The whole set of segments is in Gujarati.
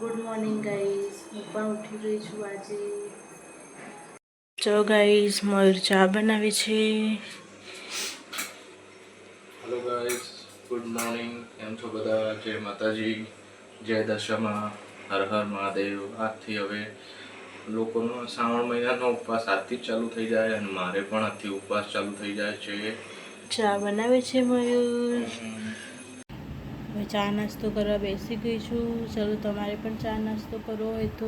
ગુડ મોર્નિંગ ગાઈઝ, હું પણ ઉઠી ગઈ છું આજે. ચલો ગાઈઝ, મયુર ચા બનાવે છે. Hello guys, good morning. કેમ છો બધા? જય માતાજી, જય દશામાં, હર હર મહાદેવ. આજથી હવે લોકોનો શ્રાવણ મહિનાનો ઉપવાસ આજથી જ ચાલુ થઈ જાય અને મારે પણ આજથી ઉપવાસ ચાલુ થઈ જાય છે. ચા બનાવે છે મયુર. હવે ચા નાસ્તો કરવા બેસી ગઈ છું. ચલો તમારે પણ ચા નાસ્તો કરવો હોય તો.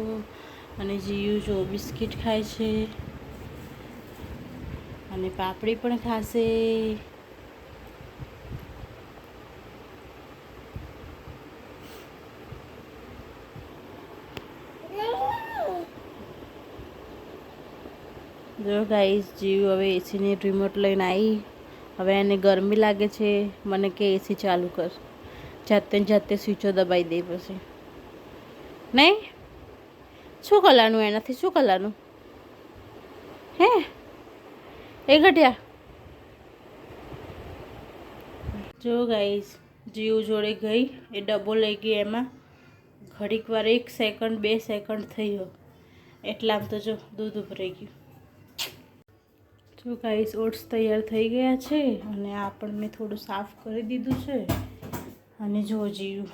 અને જીયુ જો બિસ્કિટ ખાય છે અને પાપડી પણ ખાશે. જો ગાઈસ, જીયુ હવે એસીની રિમોટ લઈને આવી. હવે એને ગરમી લાગે છે. મને કે એસી ચાલુ કર. જાતે જાતે સ્વિચો દબાઈ દે પછી. નહીં શું કરવાનું એનાથી? શું કરવાનું હે એ ઘટ્યા? જો ગાઈસ, જીવ જોડે ગઈ એ ડબ્બો લઈ ગઈ. એમાં ઘડીક વાર 1 સેકન્ડ 2 સેકન્ડ થયો એટલામાં તો જો દૂધ ઉભરાઈ ગયું. જો ગાઈસ, ઓટ્સ તૈયાર થઈ ગયા છે અને આ પણ મેં થોડું સાફ કરી દીધું છે. અને જો જીવ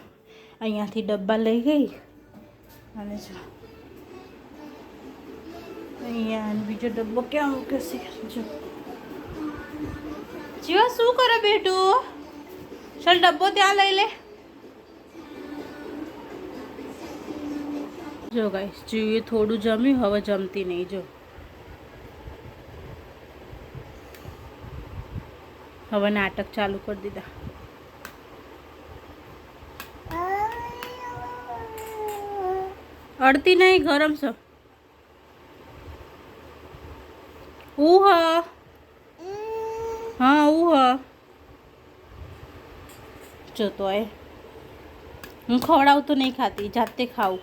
અહીંયાથી ડબ્બા લઈ ગઈ અને જો અહીંયા બીજો ડબ્બો ક્યાં મૂકે છે? જો જીવા શું કરે બેટું? ચાલ ડબ્બો ત્યાં લઈ લે. જો ગાઈસ, જીવે થોડું જમ્યું, હવે જમતી નહીં. જો હવે નાટક ચાલુ કરી દીધા. અડતી નહીં, ગરમ છે. હા જો તો એ હું ખવડાવું તો નહીં ખાતી, જાતે ખાવું.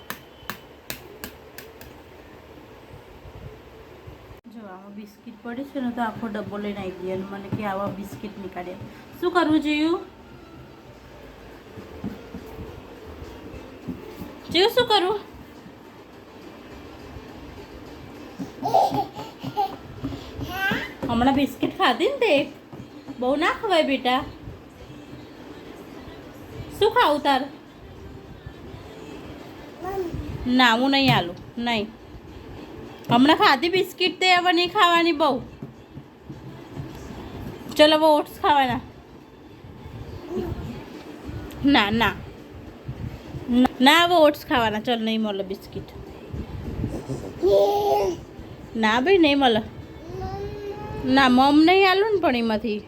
જો આમાં બિસ્કિટ પડી છે ને તો આખો ડબ્બો લઈને આવી ગઈ અને મને કે આવા બિસ્કિટ નીકાળ્યા. શું કરવું જોયું? શું કરવું? હમણાં બિસ્કિટ ખાધી ને તે બહુ ના ખવાય બેટા. શું ખાવું તાર? ના, હું નહીં આલું. નહીં, હમણાં ખાધી બિસ્કિટ તે હવે નહીં ખાવાની બહુ. ચલો હવે ઓટ્સ ખાવાના. ના ના ના, હવે ઓટ્સ ખાવાના. ચલ, નહીં મળે બિસ્કિટ. ના ભાઈ, નહીં મળે. ના, મમ નહીં આલું ને પણ એમાંથી.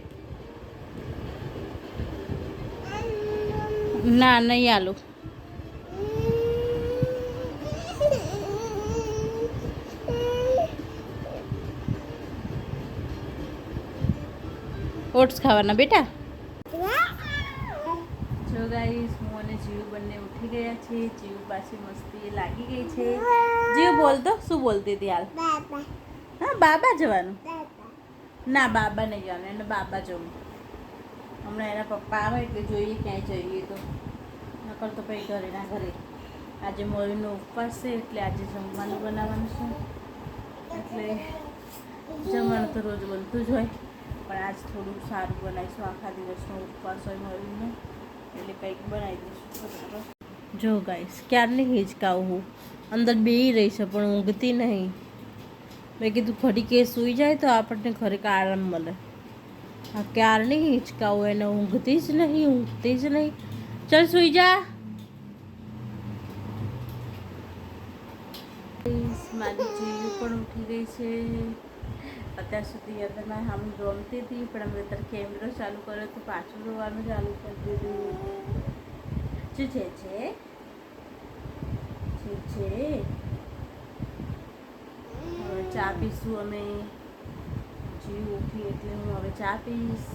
ના, નહીં આલું. ઓટ્સ ખાવાના બેટા. જો ગાઈસ, હું અને જીવ બંને ઉઠી ગયા છે. જીવ પાછી મસ્તી લાગી ગઈ છે. જીવ બોલતો શું બોલતી હતી હાલ? હા, બાબા જવાનું. ના, બાબા નહીં જવાનું, એને બાબા જવું. હમણાં એના પપ્પા આવે એટલે જોઈએ ક્યાંય જઈએ તો. નકર તો પછી ઘરે ના ઘરે. આજે મોરીનો ઉપવાસ છે એટલે આજે જમવાનું બનાવવાનું છે. એટલે જમવાનું તો રોજ બનતું જ હોય, પણ આજ થોડું સારું બનાવીશું. આખા દિવસનો ઉપવાસ હોય મોરીનો એટલે કંઈક બનાવી દઈશું. જો ગાઈસ, ક્યારની હિંચકાવું હું અંદર બેહી રહી છે પણ ઊંઘતી નહીં. મેં કીધું ઘડી કે સૂઈ જાય તો આપણને ઘરે આરામ મળે. આ ક્યારની હિંચકાવું, એને ઊંઘતી જ નહીં. ચાલ સૂઈ જા. મારી જીવ પણ ઉઠી ગઈ છે. અત્યાર સુધી અત્યારે આમ રમતી હતી પણ અમે અત્યારે કેમેરો ચાલુ કર્યો તો પાછું રોવાનું ચાલુ કરી દીધું. શું છે? હવે ચા પીશું અમે. જીવ ઉઠી એટલે હું હવે ચા પીશ.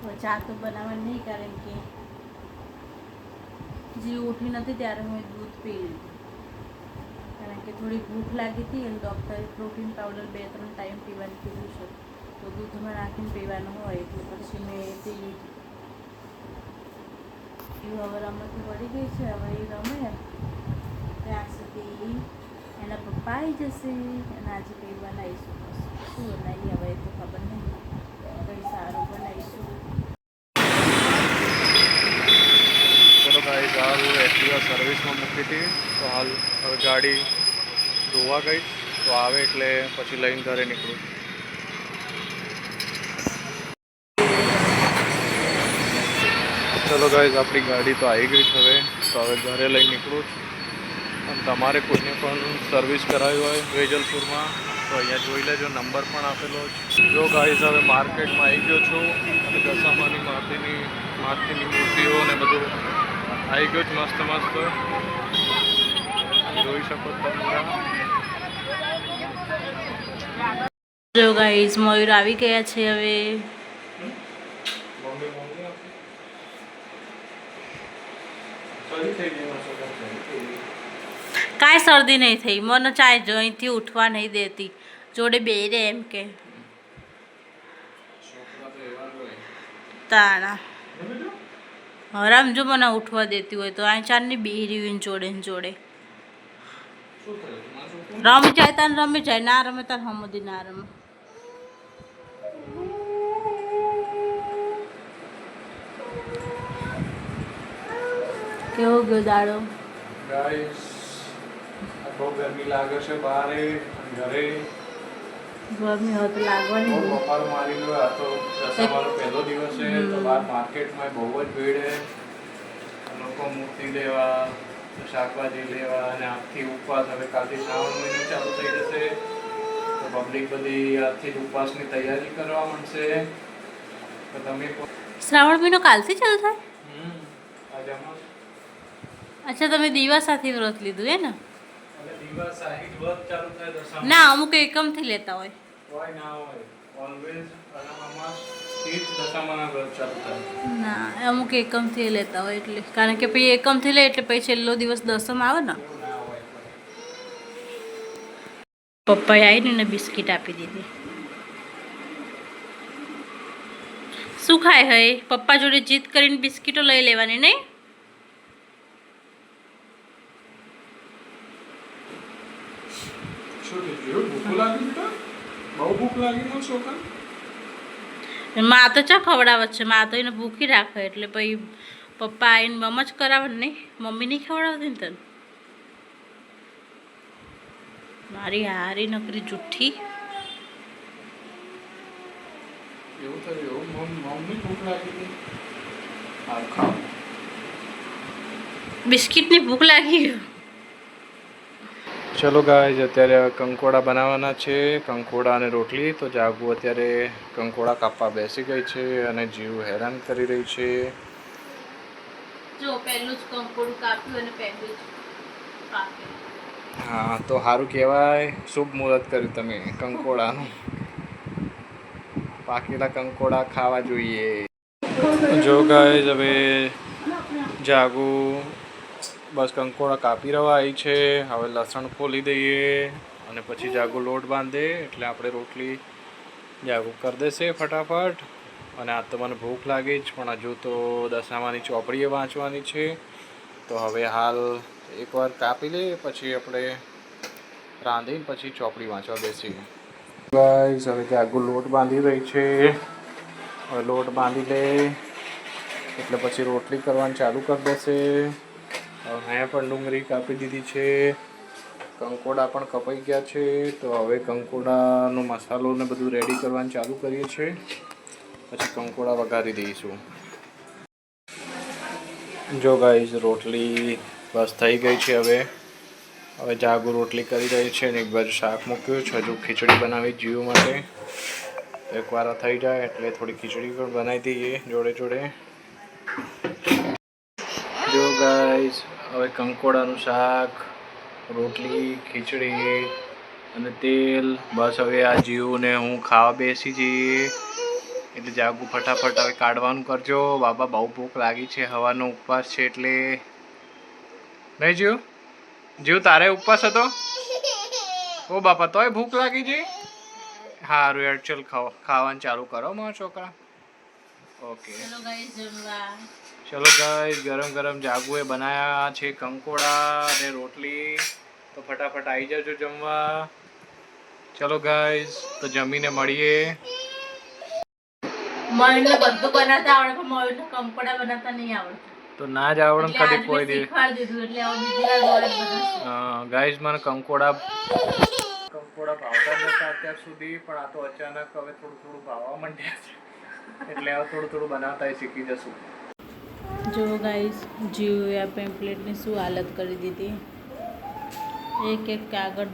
હવે ચા તો બનાવવાની નહીં, કારણ કે જીવ ઉઠી નથી ત્યારે હું દૂધ પી લીધું. કારણ કે થોડી ભૂખ લાગી હતી અને ડૉક્ટરે પ્રોટીન પાવડર 2-3 ટાઈમ પીવાનું કીધું છે. તો દૂધમાં નાખીને પીવાનું હોય એટલે પછી મેં પી લીધું. જીવ હવે રમતથી વળી ગઈ છે, હવે એ રમે ત્યાં સુધી એના પપ્પા આવી જશે અને આજે કંઈ બનાવીશું. શું બનાવીએ હવે તો ખબર નહીં, કંઈ સારું બનાવીશું. ચલો ગાઈસ, હાલ એક્ટિવા સર્વિસમાં મૂકી હતી, તો હાલ હવે ગાડી ધોવા ગઈ, તો આવે એટલે પછી લઈને ઘરે નીકળું. ચલો ગાઈસ, આપણી ગાડી તો આવી ગઈ છે હવે, તો હવે ઘરે લઈને નીકળું છું. અને તમારે કોઈને પણ સર્વિસ કરાવી હોય વેજલપુરમાં તો અહીંયા જોઈ લેજો, નંબર પણ આપેલો છે. જો ગાઈસ, હવે માર્કેટમાં આવી ગયો છું અને દશામાની માતાની મૂર્તિઓ ને બધું આવી ગયું છે મસ્ત મસ્ત, જોઈ શકો તમે. જો ગાઈઝ, મયુર આવી ગયા છે હવે. કાંઈ શરદી નહીં થઈ, મને ચાય જો અહીંથી ઉઠવા નહીં દેતી, જોડે બેરે એમ કે તાણા હરામ જો મને ઉઠવા દેતી હોય તો આ ચારની બેરી જોડે ને જોડે રમી જાય તાર રમી જાય, ના રમે તાર હમુદી ના રમે. કેવો ગયો દાડો? ગાઈસ, બહુ ગરમી લાગે છે બહાર, ઘરે ગરમી હોય તો લાગવાની. બહુ બફારો મારી ગયો. આ તો દશામાનો પહેલો દિવસ છે, તો બહાર માર્કેટમાં બહુ જ ભીડ છે. લોકો મૂર્તિ લેવા, શાકભાજી લેવા અને આજથી ઉપવાસ. હવે કાલથી શ્રાવણ મહિનો ચાલુ થઈ જશે, તો પબ્લિક બધી આજથી જ ઉપવાસની તૈયારી કરવા માંડશે. તો તમે શ્રાવણ મહિનો કાલથી ચાલુ થાય? આજે અમાસ. અચ્છા, તમે દીવા સાથે વ્રત લીધું હે ને? એટલે દિવસ સાહી વ્રત ચાલુ થાય દશામાં. ના, અમુક એકમથી લેતા હોય. કોઈ ના હોય, ઓલવેઝ અમાસ થી જ દશામાના વ્રત ચાલુ થાય. ના, અમુક એકમથી લેતા હોય એટલે, કારણ કે પછી એકમથી લે એટલે પછી છેલ્લો દિવસ દસમ આવે ને. એવું ના હોય. પપ્પાએ આવીને બિસ્કિટ આપી દીધી. શું ખાય હે? પપ્પા જોડે જીદ કરીને બિસ્કિટો લઈ લેવાની નહીં? શું થયું? ભૂખ લાગી બેટા? બહુ ભૂખ લાગી મને છોકરા. માં તો ચા ખવડાવે છે, માં તો એને ભૂખી રાખે એટલે પછી પપ્પા આવીને મમ જ કરાવે ને. મમ્મી નહીં ખવડાવતી ને તને? મારી હારી નકરી જુઠ્ઠી. એવું થયું? મમ્મી ભૂખ લાગી હતી. હા, ખાઓ. બિસ્કિટની ભૂખ લાગી. ચલો ગાઈસ, અત્યારે કંકોડા બનાવવાના છે, કંકોડા અને રોટલી. તો જાગુ અત્યારે કંકોડા કાપવા બેસી ગઈ છે અને જીવ હેરાન કરી રહી છે. જો પહેલું જ કંકોડું કાપ્યું અને પહેલું જ કાપ્યું. હા, તો સારું કહેવાય, શુભ મુહૂર્ત કર્યું તમે કંકોડાનું. પાકેલા કંકોડા ખાવા જોઈએ. જો ગાઈસ, હવે જાગુ બસ કંકોડા કાપી રવા આવી છે. હવે લસણ ફોલી દઈએ અને પછી જાગુ લોટ બાંધે એટલે આપણે રોટલી જાગુ કરી દેશે ફટાફટ. અને આ તો મને ભૂખ લાગી જ, પણ હજુ તો દશામાની ચોપડીએ વાંચવાની છે. તો હવે હાલ એકવાર કાપી લઈએ, પછી આપણે રાંધીને પછી ચોપડી વાંચવા બેસીએ. ગાઈસ, હવે જાગુ લોટ બાંધી રહી છે. હવે લોટ બાંધી લે એટલે પછી રોટલી કરવાનું ચાલુ કરી દેશે. અહીંયા પણ ડુંગળી કાપી દીધી છે, કંકોડા પણ કપાઈ ગયા છે. તો હવે કંકોડાનો મસાલો ને બધું રેડી કરવાનું ચાલુ કરીએ છીએ, પછી કંકોડા વઘારી દઈશું. જો ગાઈસ, રોટલી બસ થઈ ગઈ છે. હવે જાગુ રોટલી કરી રહી છે અને એક બાજુ શાક મૂક્યું છે. હજુ ખીચડી બનાવી જીવ માટે, એકવાર થઈ જાય એટલે થોડી ખીચડી પણ બનાવી દઈએ જોડે જોડે. જો ગાઈસ, હવે કંકોડાનું શાક, રોટલી, ખીચડી અને તેલ, બસ હવે આ જીવને હું ખાવા બેસી જઈએ એટલે જાગુ ફટાફટ હવે કાઢવાનું કરજો. બાબા, બહુ ભૂખ લાગી છે, હવાનો ઉપવાસ છે એટલે. નહીં જીવ? જીવ, તારે ઉપવાસ હતો? ઓ બાપા, તોય ભૂખ લાગી છે? સારું યાર, ચલ ખાવાનું ચાલુ કરો મારા છોકરા. ઓકે, ચલો ગાઈસ, જમવા. ચલો ગાઈસ, ગરમ ગરમ જાગુએ બનાયા છે કંકોડા અને રોટલી. તો ફટાફટ આવી જજો જમવા. ચલો ગાઈસ, તો જમીને મળીએ. મયુરને બધું બનાવતા આવડે પણ મયુરને કંકોડા બનાવતા નહીં આવડતું. તો ના જ આવડે એટલે કદી આજ કોઈ મેં દી. શીખવાડી દીધું એટલે હવે બીજી વાર મોડે બનાવશું. ગાઈસ, મને કંકોડા ભાવતા જ નતા અત્યાર સુધી, પણ આ તો અચાનક હવે થોડું થોડું ભાવવા માંડ્યા છે. એટલે હવે થોડું થોડું બનાવતા શીખી જશું. જો ગાઈસ, જીવે આ પેમ્પલેટની શું હાલત કરી દીધી. એક એક કાગળ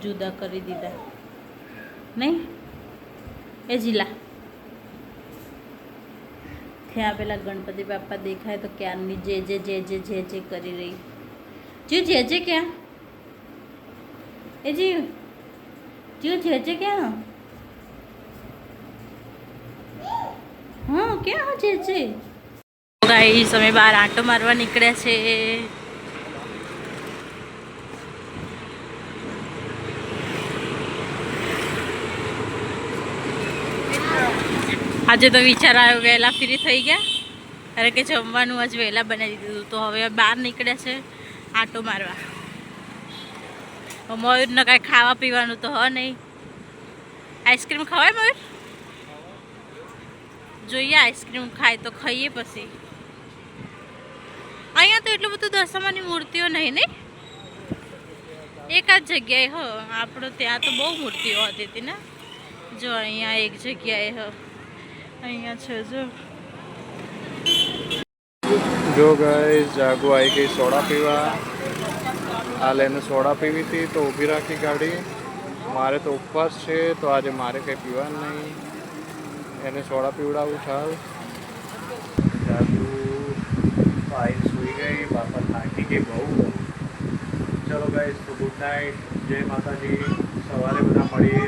જુદા કરી દીધા નહીં એ જીલા. ત્યાં પેલા ગણપતિ બાપા દેખાય તો ક્યારની જે કરી રહી. જીવ જે ક્યાં એ જીવ જે ક્યાં? હા ક્યાં જે ગાઈસ, અમે બહાર આંટો મારવા નીકળ્યા છે. આજે તો વિચાર આવ્યો વહેલા ફ્રી થઈ ગયા. અરે કે જમવાનું આજ વહેલા બનાવી દીધું તો હવે બહાર નીકળ્યા છે આંટો મારવા. મયુરને કાંઈ ખાવા પીવાનું તો હ નહીં. આઈસ્ક્રીમ ખવાય મયુર? જોઈએ આઈસ્ક્રીમ ખાય તો ખાઈએ પછી. અહીંયા તો એટલું બધું દશામાની મૂર્તિઓ નહીં ને, એકાદ જગ્યાએ હ. આપણો ત્યાં તો બહુ મૂર્તિઓ હતી હતી ને. જો અહીંયા એક જગ્યાએ હ, અહીંયા છે જો ગાઈસ, જાગુ આવી ગઈ સોડા પીવા. હાલ એને સોડા પીવી હતી તો ઊભી રાખી ગાડી. મારે તો ઉપવાસ છે તો આજે મારે કંઈ પીવાનું નહીં. એને સોડા પીવડાવું ચાલ. જાગુ આવીને સૂઈ ગઈ. બાપા થાકી ગઈ બહુ. ચલો ગાઈસ, તો ગુડ નાઇટ, જય માતાજી. સવારે બધા મળીએ.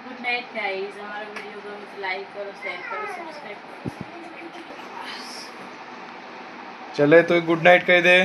Good night guys. અમારો વિડીયો ગમે તો લાઈક કરો, શેર કરો, સબસ્ક્રાઈબ કરો. ચલે તો ગુડ નાઇટ કહી દે.